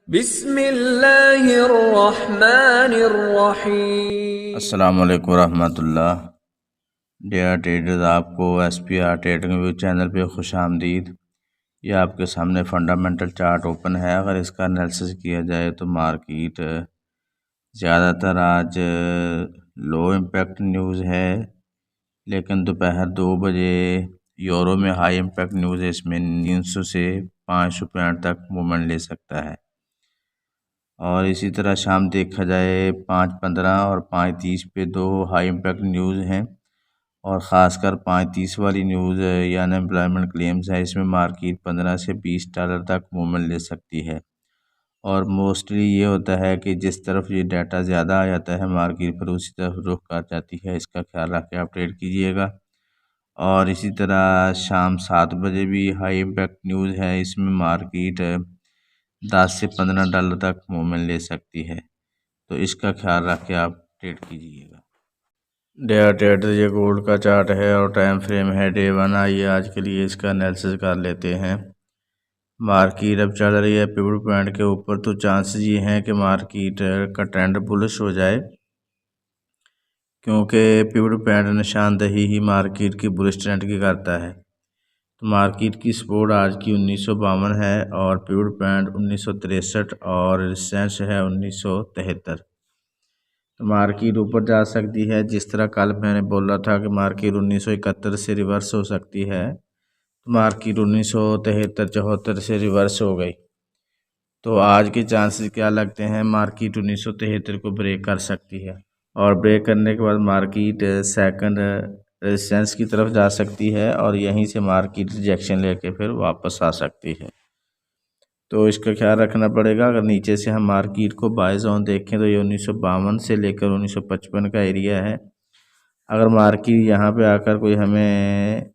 बिस्मिल्लाहिर्रहमानिर्रहीम। अस्सलाम वालेकुम रहमतुल्लाह। डेयर ट्रेडर्स, आपको SPR ट्रेडिंग व्यू चैनल पे खुश आमदीद। ये आपके सामने फंडामेंटल चार्ट ओपन है। अगर इसका एनालिसिस किया जाए तो मार्केट ज़्यादातर आज लो इम्पैक्ट न्यूज़ है, लेकिन दोपहर 2 बजे यूरो में हाई इम्पैक्ट न्यूज़ है। इसमें 300 से 500 पॉइंट तक मूवमेंट ले सकता है। और इसी तरह शाम देखा जाए 5:15 और 5:30 पे दो हाई इम्पैक्ट न्यूज़ हैं, और ख़ासकर 5:30 वाली न्यूज़ या अनएम्प्लॉयमेंट क्लेम्स है। इसमें मार्केट $15 से $20 तक मूवमेंट ले सकती है। और मोस्टली ये होता है कि जिस तरफ ये डाटा ज़्यादा आ जाता है मार्केट पर उसी तरफ रुख कर जाती है। इसका ख्याल रख के आप ट्रेड कीजिएगा। और इसी तरह शाम 7 बजे भी हाई इम्पैक्ट न्यूज़ है। इसमें मार्केट $10 से $15 तक मूवमेंट ले सकती है, तो इसका ख्याल रख के आप ट्रेड कीजिएगा। डेयर ट्रेडर, ये गोल्ड का चार्ट है और टाइम फ्रेम है डे 1। आइए आज के लिए इसका एनालिसिस कर लेते हैं। मार्केट अब चल रही है पिवट पॉइंट के ऊपर, तो चांसेस ये हैं कि मार्केट का ट्रेंड बुलिश हो जाए, क्योंकि पिवट पॉइंट निशानदही ही मार्केट की बुलिश ट्रेंड की करता है। तो मार्केट की सपोर्ट आज की 1952 है और पिवट पॉइंट 1963 और रेजिस्टेंस है 1973। तो मार्केट ऊपर जा सकती है, जिस तरह कल मैंने बोला था कि मार्केट 1971 से रिवर्स हो सकती है। तो मार्केट 1973-74 से रिवर्स हो गई। तो आज के चांसेस क्या लगते हैं, मार्केट 1973 को ब्रेक कर सकती है, और ब्रेक करने के बाद मार्केट सेकंड रेजिस्टेंस की तरफ जा सकती है, और यहीं से मार्केट रिजेक्शन लेके फिर वापस आ सकती है। तो इसका ख्याल रखना पड़ेगा। अगर नीचे से हम मार्केट को बाय जोन देखें तो ये 1952 से लेकर 1955 का एरिया है। अगर मार्केट यहाँ पे आकर कोई हमें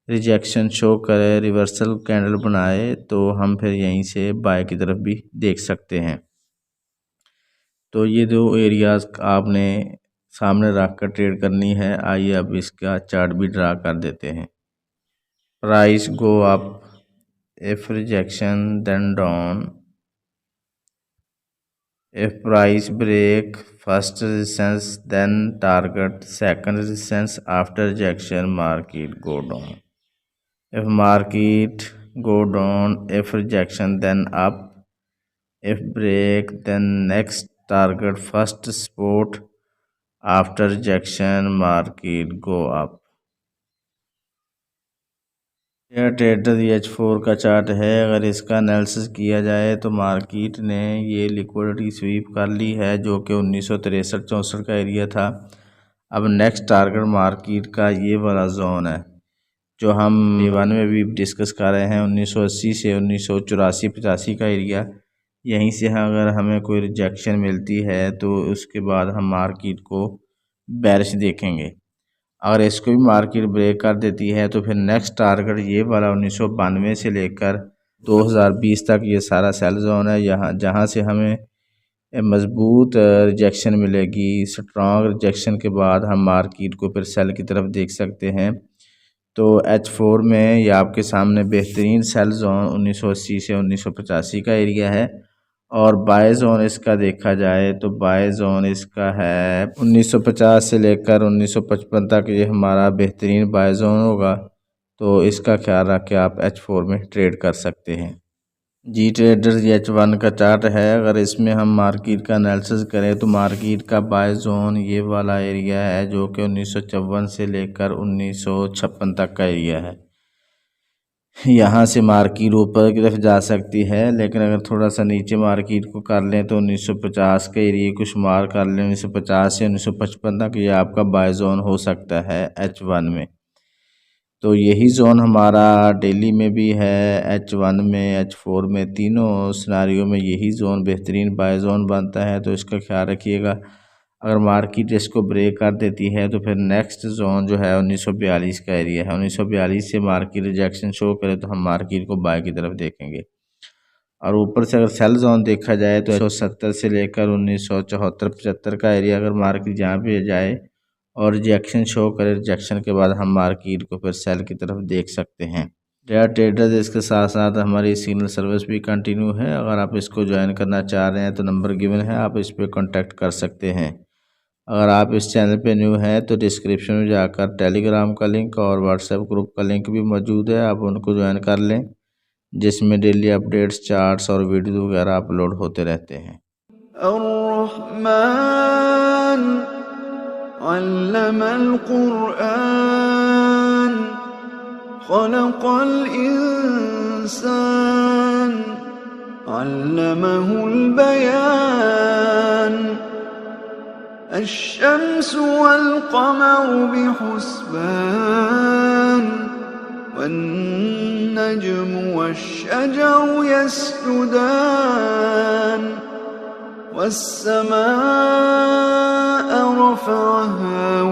रिजेक्शन शो करे, रिवर्सल कैंडल बनाए, तो हम फिर यहीं से बाय की तरफ भी देख सकते हैं। तो ये दो एरियाज आपने सामने रख कर ट्रेड करनी है। आइए अब इसका चार्ट भी ड्रा कर देते हैं। Price go up, if rejection then down, if price break first resistance then target second resistance, after rejection market go down. If market go down, if rejection then up, if break then next target first support, after rejection market go up. यह trader H4 का chart है। अगर इसका analysis किया जाए तो market ने ये लिक्विडिटी स्वीप कर ली है, जो कि 1963-64 का एरिया था। अब नेक्स्ट टारगेट मार्केट का ये वाला जोन है, जो हम D1 में भी डिस्कस कर रहे हैं, 1980 से 1984-85 का एरिया। यहीं से अगर हमें कोई रिजेक्शन मिलती है तो उसके बाद हम मार्केट को बेरिश देखेंगे। अगर इसको भी मार्केट ब्रेक कर देती है तो फिर नेक्स्ट टारगेट ये वाला 1992 से लेकर 2020 तक ये सारा सेल जोन है, यहाँ जहाँ से हमें मजबूत रिजेक्शन मिलेगी। स्ट्रॉन्ग रिजेक्शन के बाद हम मार्केट को फिर सेल की तरफ देख सकते हैं। तो H4 में ये आपके सामने बेहतरीन सेल जोन 1980 से 1985 का एरिया है, और बाय जोन इसका देखा जाए तो बाय जोन इसका है 1950 से लेकर 1955 तक। ये हमारा बेहतरीन बाय जोन होगा, तो इसका ख्याल रख के आप H4 में ट्रेड कर सकते हैं। जी ट्रेडर्स, H1 का चार्ट है। अगर इसमें हम मार्केट का एनालिसिस करें तो मार्केट का बाय जोन ये वाला एरिया है, जो कि 1954 से लेकर 1956 तक का एरिया है। यहाँ से मार्केट ऊपर की तरफ जा सकती है, लेकिन अगर थोड़ा सा नीचे मार्केट को कर लें तो 1950 के एरिया को शुमार कर लें। 1950 से 1955 तक ये आपका बाय जोन हो सकता है H1 में। तो यही जोन हमारा डेली में भी है, H1 में, H4 में, तीनों सिनारियों में यही जोन बेहतरीन बाय जोन बनता है। तो इसका ख्याल रखिएगा। अगर मार्केट इसको ब्रेक कर देती है तो फिर नेक्स्ट जोन जो है 1942 का एरिया है। 1942 से मार्केट रिजेक्शन शो करे तो हम मार्केट को बाय की तरफ देखेंगे। और ऊपर से अगर सेल जोन देखा जाए तो 1970 से लेकर 1974-75 का एरिया अगर मार्केट जहाँ पे जाए और रिजेक्शन शो करे, रिजेक्शन के बाद हम मार्केट को फिर सेल की तरफ देख सकते हैं। डेयर ट्रेडर्स, इसके साथ साथ हमारी सिग्नल सर्विस भी कंटिन्यू है। अगर आप इसको ज्वाइन करना चाह रहे हैं तो नंबर गिवन है, आप इस पर कॉन्टैक्ट कर सकते हैं। अगर आप इस चैनल पे न्यू हैं तो डिस्क्रिप्शन में जाकर टेलीग्राम का लिंक और व्हाट्सएप ग्रुप का लिंक भी मौजूद है, आप उनको ज्वाइन कर लें, जिसमें डेली अपडेट्स, चार्ट्स और वीडियो वगैरह अपलोड होते रहते हैं। अर्रहमान अल्लमल कुरआन खलक़ल इंसान अल्लमहुल बयान अश्शम्स वल क़मर बिहुस्बान वन्नज्मु वश्शजरु यस्जुदान वस्समाअ रफ़अहा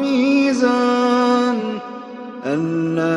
मीज़ान अल्ला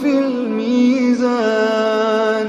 फ़िल मीज़ान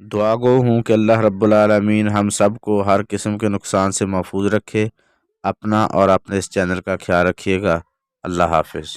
दुआ गो हूँ कि अल्लाह रब्बुल आलमीन हम सब को हर किस्म के नुकसान से महफूज रखे। अपना और अपने इस चैनल का ख्याल रखिएगा। अल्लाह हाफिज़।